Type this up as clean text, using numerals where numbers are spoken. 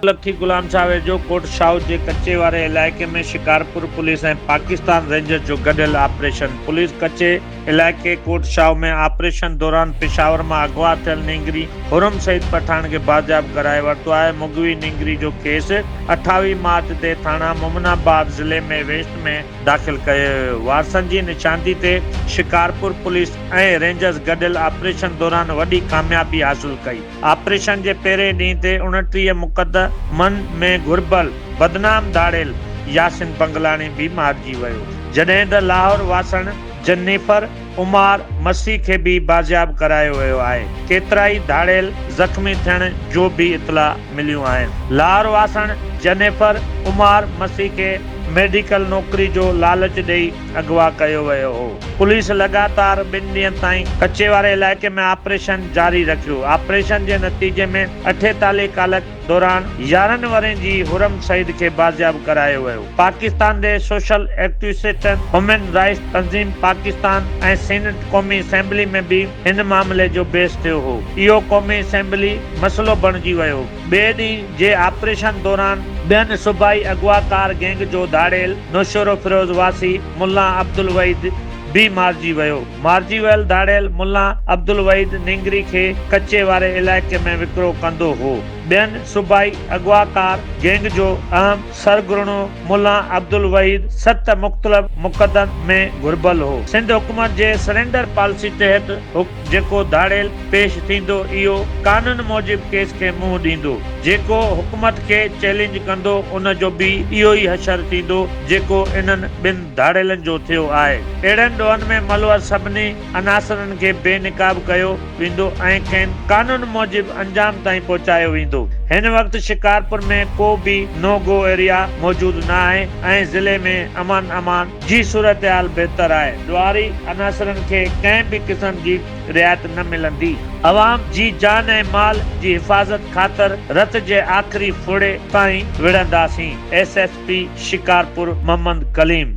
मुतलकी गुलाम शाह वेझो कोट शाह जे कच्चे वारे इलाइक़े में शिकारपुर पुलिस ऐं पाकिस्तान रेंजर्स जो गॾियल ऑपरेशन। पुलिस कच्चे इलाइक़े कोट शाह में ऑपरेशन दौरान पेशावर मां अगवा थियल निंगरी हुरम सईद पठान खे बाजियाब कराए वरितो आहे। मुगवी निंगरी जो केस 28 मार्च ते थाना मोमनाबाद ज़िले में वेस्ट में दाख़िल कयो वियो। वारसनि जी निशानदी ते शिकारपुर पुलिस ऐं रेंजर्स गॾियल ऑपरेशन दौरान वॾी कामयाबी हासिल कई। ऑपरेशन जे पहिरें ॾींहं ते 29 मुक़दमनि में घुर्बल बदनाम दाड़ियल यासिन बंगलानी भी मारिजी वियो, जॾहिं त लाहौर वासण जन्नीफर उमार मसीह खे भी बाजियाब करायो वियो आहे। केतिराई दाड़ियल ज़ख़्मी थियण जो भी इतला मिलियूं आहिनि। लाहौर वासण जन्नीफर उमार मसीह खे मेडिकल नौकरी जो लालच ॾेई अगवा कयो वियो हो। पुलिस लगातार 2 ॾींहनि ताईं कच्चे वारे इलाइक़े में ऑपरेशन जारी रखियो। ऑपरेशन जे नतीजे में 48 कलाक दौरान 11 वरनि जी हुरम सईद खे बाजियाब करायो वियो। पाकिस्तान जे सोशल एक्टिविस्टनि, ह्यूमन राइट्स तंज़ीम पाकिस्तान ऐं सीनेट क़ौमी असेंबली में भी हिन मामले जो बहस थियो हो। इहो क़ौमी असेंबली मसइलो बणिजी वियो। ॿिए ॾींहं जे ऑपरेशन दौरान ॿियनि सूबाई अगवाकार गैंग जो दाड़ियल नौशरो फिरोज वासी मुल्ला अब्दुल वहीद भी मारिजी वियो। मारिजी वियल दाड़ियल मुल्ला अब्दुल वहीद निंगरी खे कच्चे वारे इलाइक़े में विकिरो कंदो हो। ॿियनि सूबाई अगवाकार गैंग जो अहम सरगर्नो मुल्ला अब्दुल वहीद 7 मुख़्तलिफ़ मुक़दमनि में घुर्बल हो। सिंध हुकूमत जे सरेंडर पॉलिसी तहत जेको दाड़ियल पेश थींदो, इहो कानून मूजिब केस खे मुंहुं ॾींदो। जेको हुकूमत खे चैलेंज कंदो, उन जो भी इहो ई हशर थींदो जेको इन्हनि 2 दाड़ियलनि जो थियो आहे। अहिड़नि ॾोहनि में मलवर सभिनी अनासरनि खे बेनिकाब कयो वेंदो ऐं खेनि कानून मूजिब अंजाम ताईं पहुचायो वेंदो। हिन वक्त शिकारपुर में को भी नो गो एरिया मौजूद न आहे ऐं ज़िले में अमान जी सूरतहाल बेहतर आहे। ॾुआरी अनासरनि खे कंहिं भी क़िस्म जी रियायत न मिलंदी। अवाम जी जान ऐं माल जी हिफ़ाज़त ख़ातिर रत जे आख़िरी फुड़े ताईं विढ़ंदासीं। SSP शिकारपुर मोहम्मद कलीम।